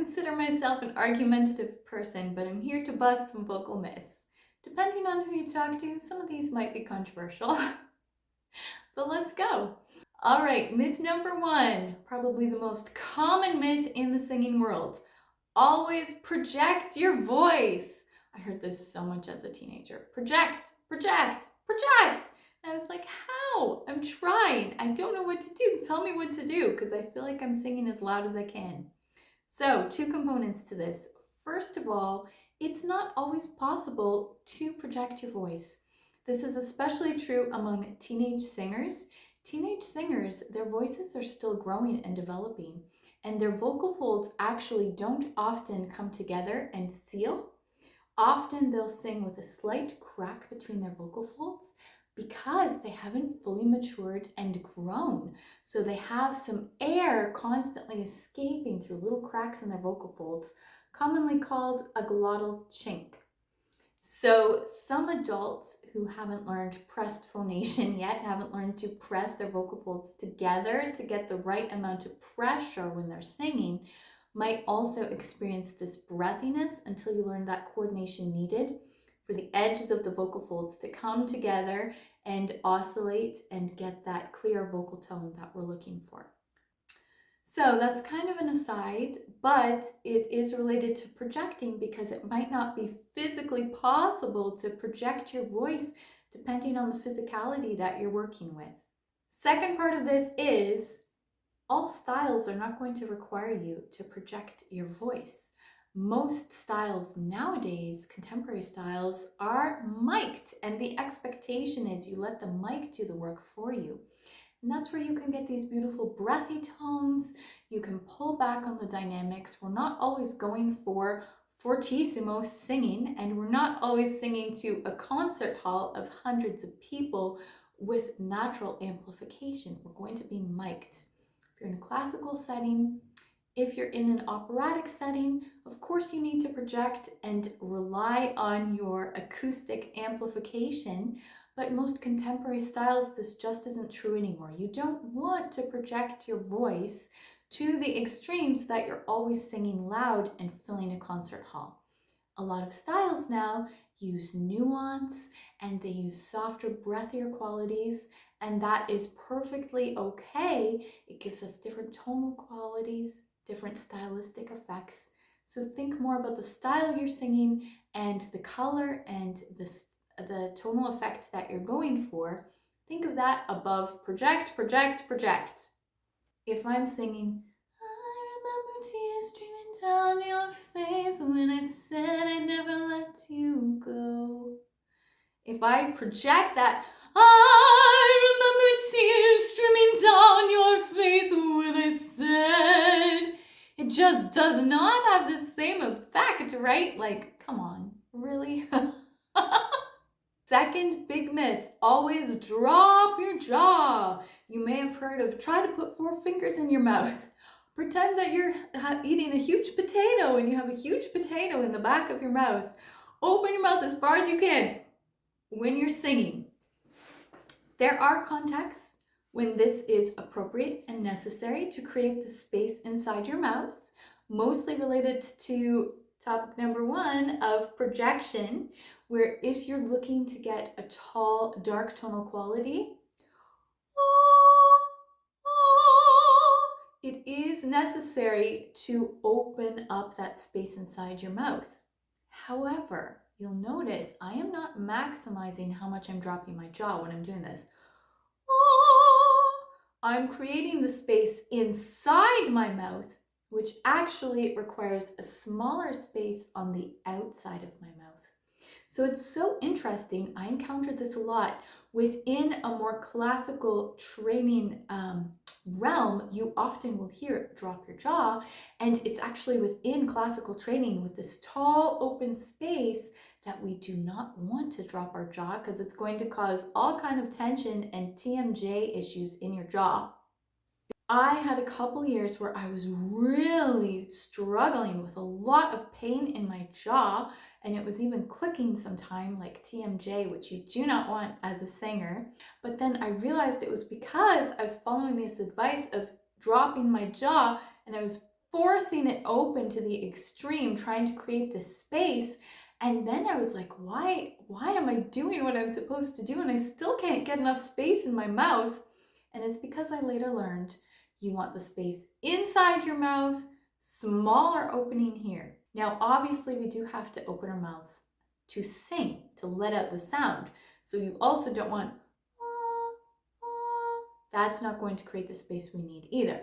consider myself an argumentative person, but I'm here to bust some vocal myths. Depending on who you talk to, some of these might be controversial, but let's go. All right, myth number one, probably the most common myth in the singing world. Always project your voice. I heard this so much as a teenager. Project, project, project. And I was like, how? I'm trying. I don't know what to do. Tell me what to do, because I feel like I'm singing as loud as I can. So, two components to this. First of all, it's not always possible to project your voice. This is especially true among teenage singers. Teenage singers, their voices are still growing and developing, and their vocal folds actually don't often come together and seal. Often they'll sing with a slight crack between their vocal folds because they haven't fully matured and grown. So they have some air constantly escaping through little cracks in their vocal folds, commonly called a glottal chink. So some adults who haven't learned pressed phonation yet, haven't learned to press their vocal folds together to get the right amount of pressure when they're singing, might also experience this breathiness until you learn that coordination needed for the edges of the vocal folds to come together and oscillate and get that clear vocal tone that we're looking for. So that's kind of an aside, but it is related to projecting because it might not be physically possible to project your voice depending on the physicality that you're working with. Second part of this is all styles are not going to require you to project your voice. Most styles nowadays, contemporary styles, are mic'd, and the expectation is you let the mic do the work for you. And that's where you can get these beautiful breathy tones. You can pull back on the dynamics. We're not always going for fortissimo singing, and we're not always singing to a concert hall of hundreds of people with natural amplification. We're going to be mic'd. If you're in a classical setting, if you're in an operatic setting, of course you need to project and rely on your acoustic amplification, but most contemporary styles, this just isn't true anymore. You don't want to project your voice to the extremes so that you're always singing loud and filling a concert hall. A lot of styles now use nuance and they use softer, breathier qualities, and that is perfectly okay. It gives us different tonal qualities, different stylistic effects. So think more about the style you're singing and the color and the tonal effect that you're going for. Think of that above project, project, project. If I'm singing, I remember tears streaming down your face when I said I'd never let you go. If I project that, I remember tears streaming down your face when I said, it just does not have the same effect, right? Like, come on, really? Second big myth, always drop your jaw. You may have heard of try to put 4 fingers in your mouth. Pretend that you're eating a huge potato and you have a huge potato in the back of your mouth. Open your mouth as far as you can when you're singing. There are contexts when this is appropriate and necessary to create the space inside your mouth, mostly related to topic number 1 of projection, where if you're looking to get a tall, dark tonal quality, it is necessary to open up that space inside your mouth. However, you'll notice I am not maximizing how much I'm dropping my jaw when I'm doing this. I'm creating the space inside my mouth, which actually requires a smaller space on the outside of my mouth. So it's so interesting. I encountered this a lot within a more classical training realm. You often will hear drop your jaw, and it's actually within classical training with this tall open space that we do not want to drop our jaw because it's going to cause all kind of tension and TMJ issues in your jaw. I had a couple years where I was really struggling with a lot of pain in my jaw, and it was even clicking sometime like TMJ, which you do not want as a singer. But then I realized it was because I was following this advice of dropping my jaw, and I was forcing it open to the extreme, trying to create this space. And then I was like, why am I doing what I'm supposed to do? And I still can't get enough space in my mouth. And it's because I later learned you want the space inside your mouth, smaller opening here. Now, obviously we do have to open our mouths to sing, to let out the sound. So you also don't want, that's not going to create the space we need either.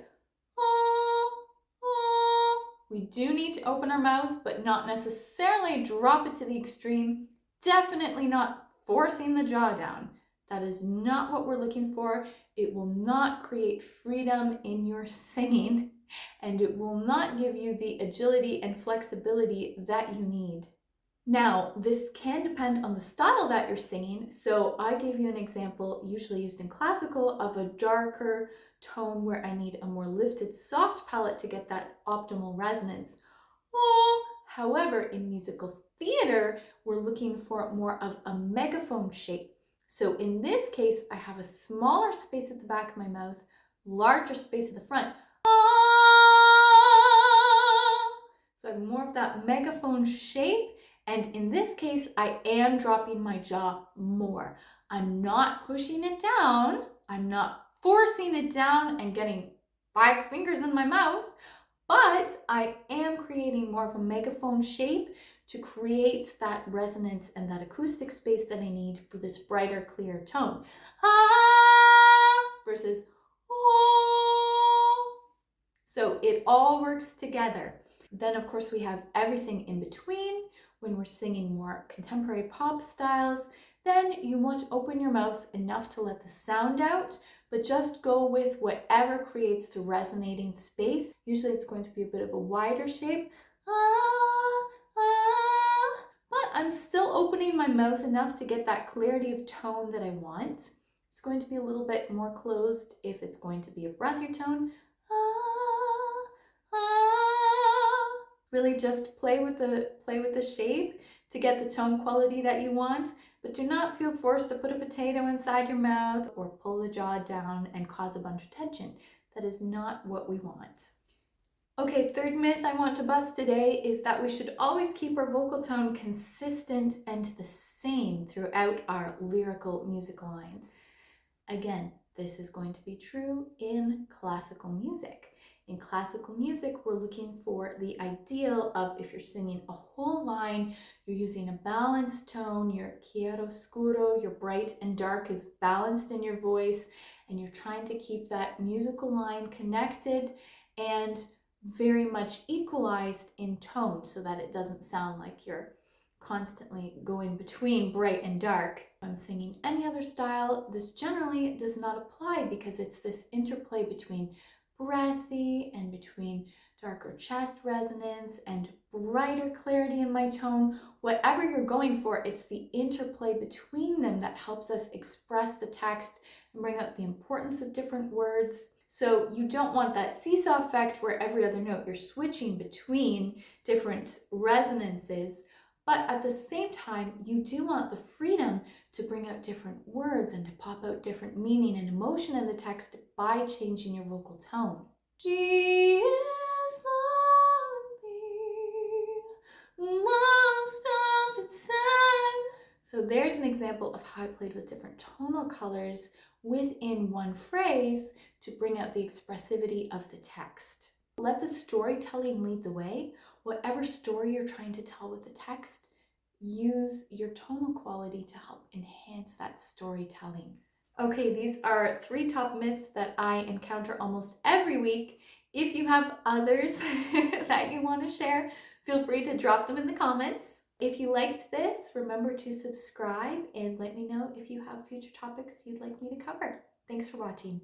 We do need to open our mouth, but not necessarily drop it to the extreme. Definitely not forcing the jaw down. That is not what we're looking for. It will not create freedom in your singing, and it will not give you the agility and flexibility that you need. Now, this can depend on the style that you're singing. So I gave you an example, usually used in classical, of a darker tone where I need a more lifted, soft palate to get that optimal resonance. However, in musical theater, we're looking for more of a megaphone shape. So in this case, I have a smaller space at the back of my mouth, larger space at the front. So I have more of that megaphone shape. And in this case, I am dropping my jaw more. I'm not pushing it down. I'm not forcing it down and getting 5 fingers in my mouth, but I am creating more of a megaphone shape to create that resonance and that acoustic space that I need for this brighter, clear tone. Versus so it all works together. Then of course we have everything in between. When we're singing more contemporary pop styles, then you want to open your mouth enough to let the sound out, but just go with whatever creates the resonating space. Usually it's going to be a bit of a wider shape. But I'm still opening my mouth enough to get that clarity of tone that I want. It's going to be a little bit more closed if it's going to be a breathier tone. Really just play with the shape to get the tone quality that you want, but do not feel forced to put a potato inside your mouth or pull the jaw down and cause a bunch of tension. That is not what we want. Okay, third myth I want to bust today is that we should always keep our vocal tone consistent and the same throughout our lyrical music lines. Again, this is going to be true in classical music. In classical music, we're looking for the ideal of, if you're singing a whole line, you're using a balanced tone, your chiaroscuro, your bright and dark is balanced in your voice, and you're trying to keep that musical line connected and very much equalized in tone so that it doesn't sound like you're constantly going between bright and dark. If I'm singing any other style, this generally does not apply because it's this interplay between breathy and between darker chest resonance and brighter clarity in my tone. Whatever you're going for, it's the interplay between them that helps us express the text and bring out the importance of different words. So you don't want that seesaw effect where every other note you're switching between different resonances. But at the same time, you do want the freedom to bring out different words and to pop out different meaning and emotion in the text by changing your vocal tone. She is lonely most of the time. So there's an example of how I played with different tonal colors within one phrase to bring out the expressivity of the text. Let the storytelling lead the way. Whatever story you're trying to tell with the text, use your tonal quality to help enhance that storytelling. Okay, these are 3 top myths that I encounter almost every week. If you have others that you want to share, feel free to drop them in the comments. If you liked this, remember to subscribe and let me know if you have future topics you'd like me to cover. Thanks for watching.